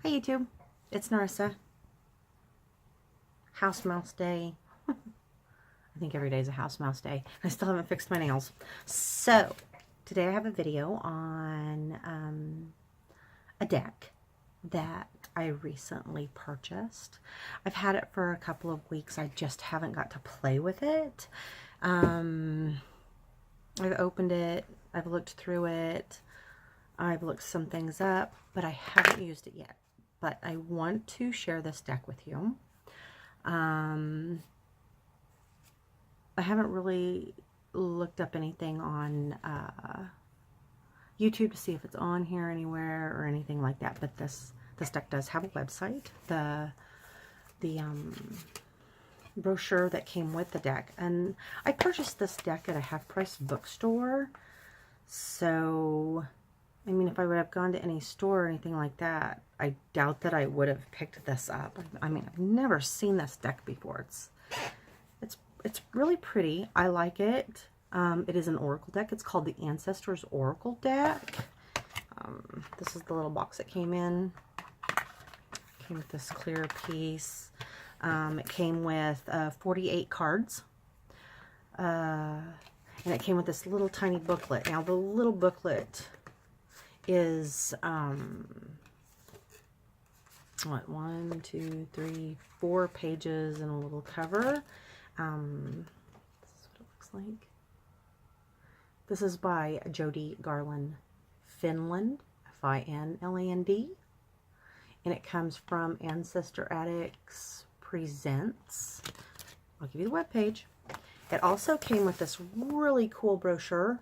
Hi YouTube, it's Narissa. House Mouse Day. I think every day is a House Mouse Day. I still haven't fixed my nails. So, today I have a video on a deck that I recently purchased. I've had it for a couple of weeks. I just haven't got to play with it. I've opened it. I've looked through it. I've looked some things up, but I haven't used it yet. But I want to share this deck with you. I haven't really looked up anything on YouTube to see if it's on here anywhere or anything like that. But this deck does have a website. The brochure that came with the deck, and I purchased this deck at a half-price bookstore. So, I mean, if I would have gone to any store or anything like that, I doubt that I would have picked this up. I mean, I've never seen this deck before. It's really pretty. I like it. It is an oracle deck. It's called the Ancestor Oracle Deck. This is the little box it came in. It came with this clear piece. It came with 48 cards. And it came with this little tiny booklet. Now, the little booklet is what, 1, 2, 3, 4 pages and a little cover. This is what it looks like. This is by Jody Garland Finland, Finland, and it comes from Ancestor Addicts Presents. I'll give you the webpage. It also came with this really cool brochure.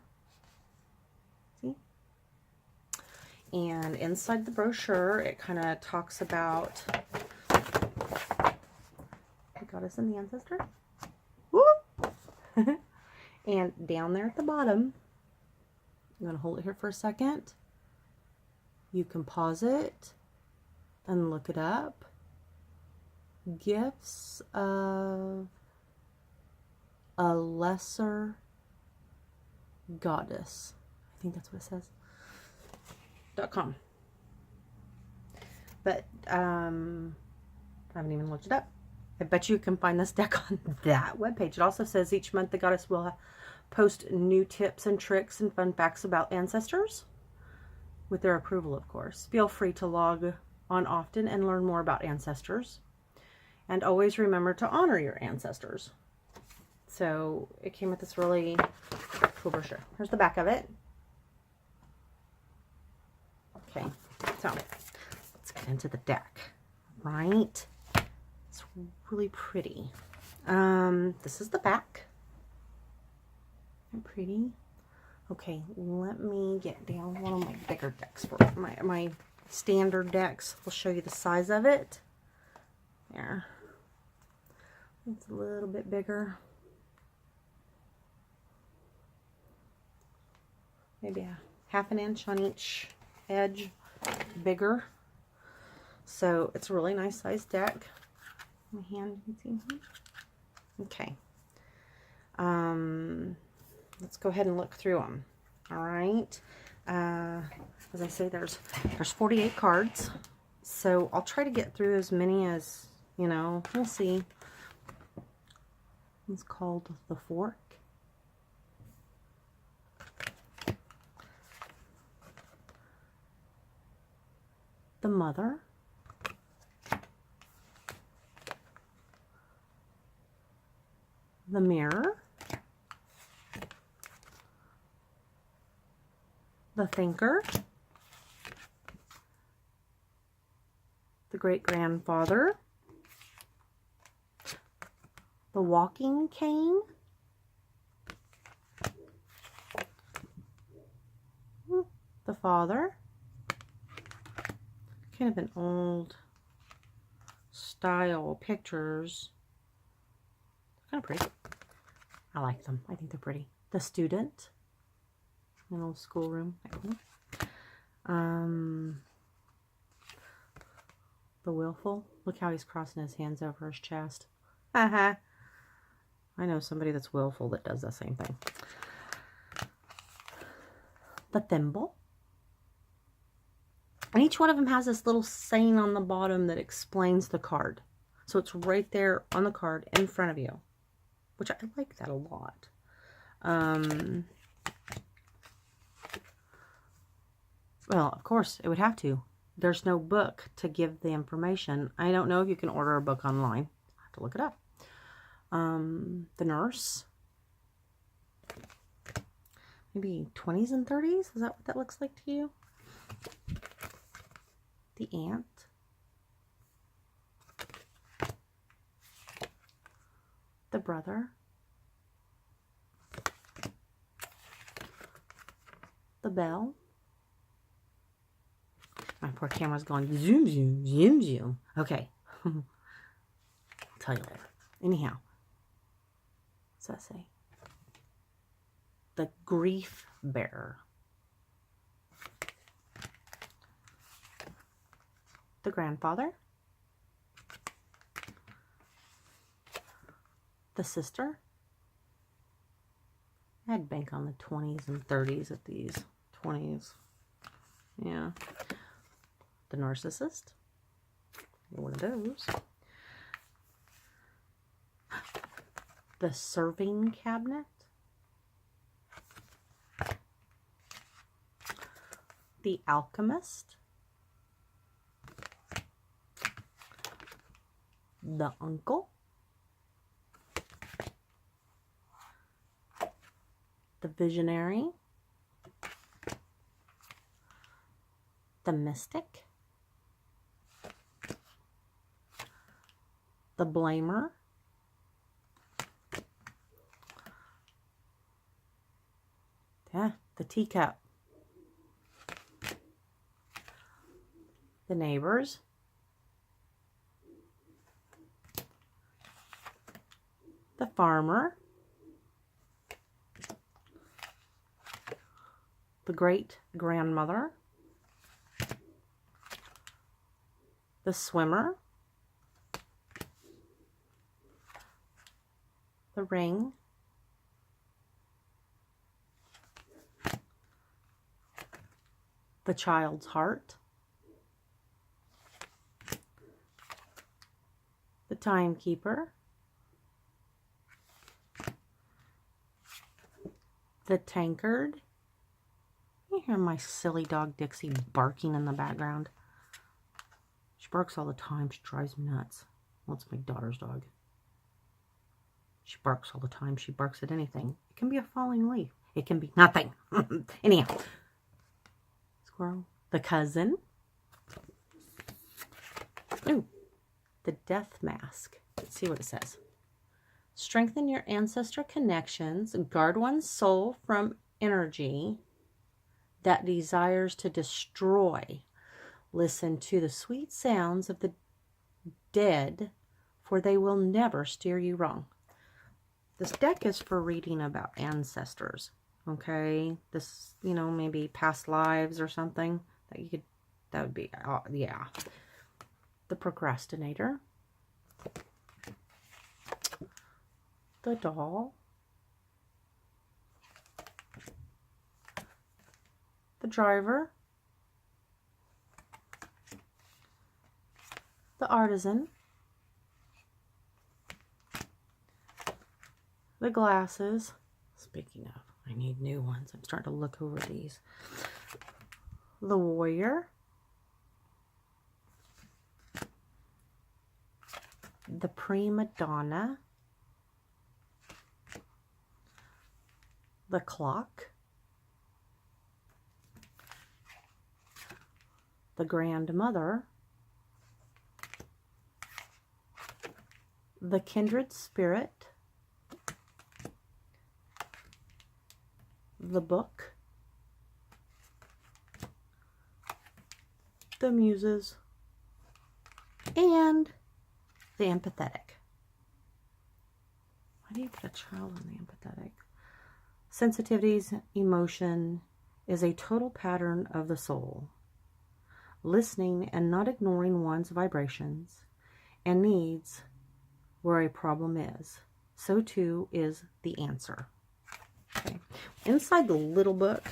And inside the brochure, it kind of talks about the goddess and the ancestor. Woo! And down there at the bottom, I'm going to hold it here for a second. You can pause it and look it up. Gifts of a lesser goddess. I think that's what it says. .com. But I haven't even looked it up. I bet you can find this deck on that webpage. It also says each month the goddess will post new tips and tricks and fun facts about ancestors, with their approval, of course. Feel free to log on often and learn more about ancestors. And always remember to honor your ancestors. So it came with this really cool brochure. Here's the back of it. Okay, so let's get into the deck, right? It's really pretty. This is the back. Pretty. Okay, let me get down one of my bigger decks for my standard decks. We'll show you the size of it. There. It's a little bit bigger. Maybe a ½ an inch on each edge bigger. So it's a really nice sized deck. My hand, you can see. Okay. Let's go ahead and look through them. All right. As I say, there's 48 cards. So I'll try to get through as many as, you know, we'll see. It's called the Fork. The Mother, the Mirror, the Thinker, the Great Grandfather, the Walking Cane, the Father. Kind of an old style pictures. Kind of pretty. I like them. I think they're pretty. The Student. An old schoolroom. The Willful. Look how he's crossing his hands over his chest. Haha. I know somebody that's willful that does the same thing. The Thimble. And each one of them has this little saying on the bottom that explains the card. So it's right there on the card in front of you, which I like that a lot. Well, of course, it would have to. There's no book to give the information. I don't know if you can order a book online. I'll have to look it up. The nurse. Maybe 20s and 30s? Is that what that looks like to you? The aunt. The brother. The bell. My poor camera's going zoom, zoom, zoom, zoom. Okay. I'll tell you later. Anyhow. What's that say? The grief bearer. The grandfather. The sister. I'd bank on the 20s and 30s at these. 20s. Yeah. The narcissist. One of those. The serving cabinet. The alchemist. The uncle. The visionary. The mystic. The blamer. Yeah, the teacup. The neighbors. The farmer. The great grandmother. The swimmer. The ring. The child's heart. The timekeeper. The tankard. You hear my silly dog Dixie barking in the background. She barks all the time. She drives me nuts. Well, it's my daughter's dog. She barks all the time. She barks at anything. It can be a falling leaf. It can be nothing. Anyhow. Squirrel. The cousin. Ooh. The death mask. Let's see what it says. Strengthen your ancestor connections. Guard one's soul from energy that desires to destroy. Listen to the sweet sounds of the dead, for they will never steer you wrong. This deck is for reading about ancestors, okay? This, you know, maybe past lives or something that you could, that would be, yeah. The procrastinator. The doll. The driver. The artisan. The glasses. Speaking of, I need new ones. I'm starting to look over these. The warrior. The prima donna. The clock. The grandmother. The kindred spirit. The book. The muses. And the empathetic. Why do you put a child on the empathetic? Sensitivity's emotion is a total pattern of the soul. Listening and not ignoring one's vibrations and needs where a problem is. So too is the answer. Okay. Inside the little book,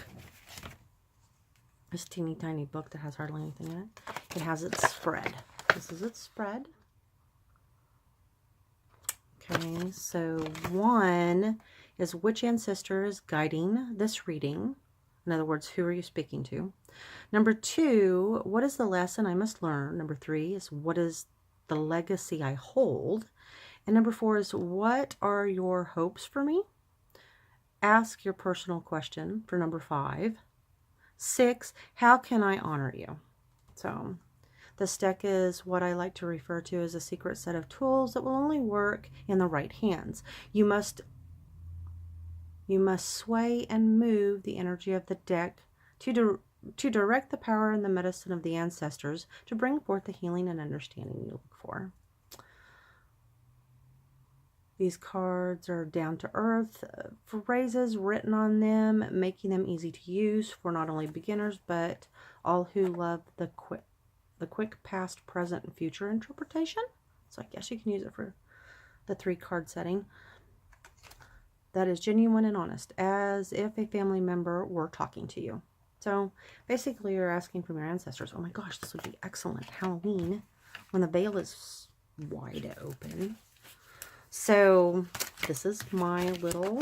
This teeny tiny book that has hardly anything in it. It has its spread. This is its spread. Okay, so 1 is which ancestor is guiding this reading? In other words, who are you speaking to? Number 2, what is the lesson I must learn? Number 3 is what is the legacy I hold? And number 4 is what are your hopes for me? Ask your personal question for number 5. 6, how can I honor you? So this deck is what I like to refer to as a secret set of tools that will only work in the right hands. You must sway and move the energy of the deck to direct the power and the medicine of the ancestors to bring forth the healing and understanding you look for. These cards are down to earth, phrases written on them, making them easy to use for not only beginners, but all who love the quick past, present, and future interpretation. So I guess you can use it for the 3-card setting. That is genuine and honest, as if a family member were talking to you. So basically you're asking from your ancestors, oh my gosh, this would be excellent Halloween when the veil is wide open. So this is my little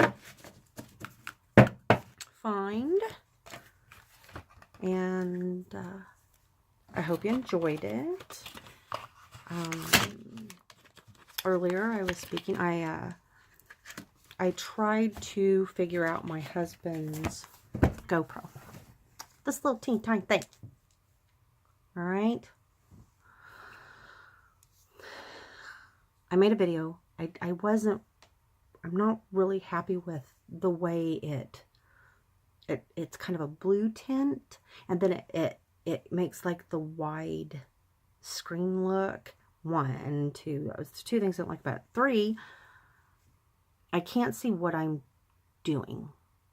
find, and I hope you enjoyed it. Earlier I was speaking, I tried to figure out my husband's GoPro. This little teeny tiny thing. All right. I made a video. I'm not really happy with the way it's kind of a blue tint, and then it makes like the wide screen look. 1, 2, those 2 things I don't like about it. 3, I can't see what I'm doing,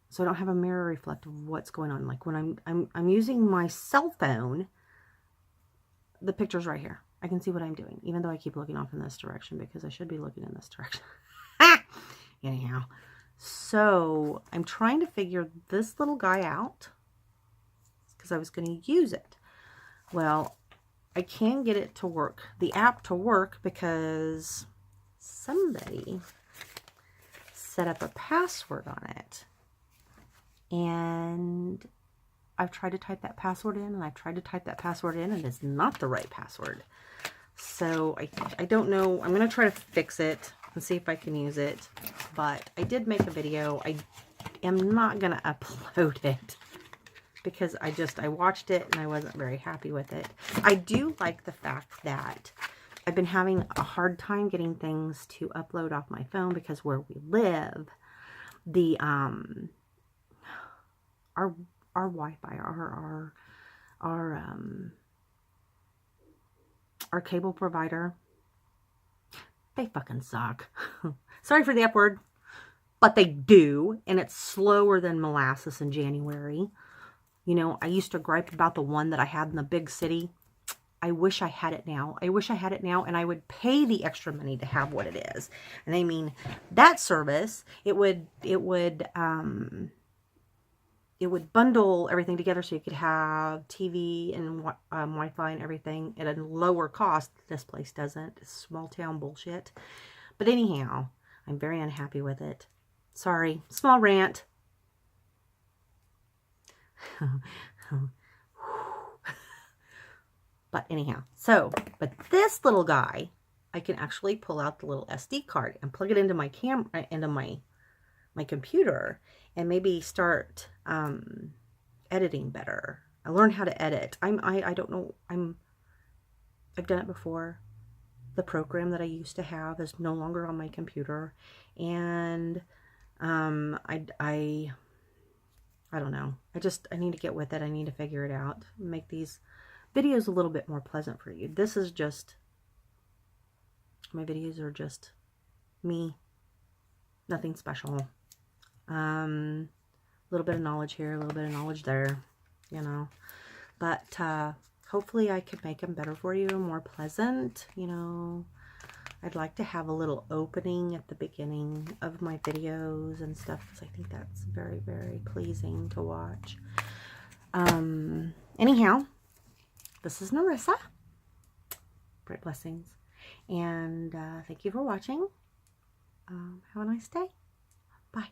so I don't have a mirror reflect of what's going on. Like when I'm using my cell phone, the picture's right here. I can see what I'm doing, even though I keep looking off in this direction because I should be looking in this direction. Anyhow, so I'm trying to figure this little guy out because I was going to use it. Well, I can get it to work, the app to work, because somebody set up a password on it. And I've tried to type that password in, and I've tried to type that password in, and it's not the right password. So I don't know. I'm going to try to fix it and see if I can use it. But I did make a video. I am not going to upload it because I watched it and I wasn't very happy with it. I do like the fact that I've been having a hard time getting things to upload off my phone because where we live, the our Wi-Fi, our cable provider, they fucking suck. Sorry for the F word, but they do, and it's slower than molasses in January. You know, I used to gripe about the one that I had in the big city. I wish I had it now. I wish I had it now, and I would pay the extra money to have what it is. And I mean, that service, it would bundle everything together so you could have TV and Wi-Fi and everything at a lower cost. This place doesn't. It's small town bullshit. But anyhow, I'm very unhappy with it. Sorry. Small rant. But anyhow, but this little guy, I can actually pull out the little SD card and plug it into my camera, into my computer, and maybe start editing better. I learned how to edit. I don't know. I've done it before. The program that I used to have is no longer on my computer, and I don't know. I need to get with it. I need to figure it out. Make these videos a little bit more pleasant for you. This is just, my videos are just me. Nothing special. A little bit of knowledge here, a little bit of knowledge there, you know. But hopefully I could make them better for you, more pleasant, you know. I'd like to have a little opening at the beginning of my videos and stuff, because I think that's very, very pleasing to watch. Anyhow, this is Narissa. Bright blessings. And thank you for watching. Have a nice day. Bye.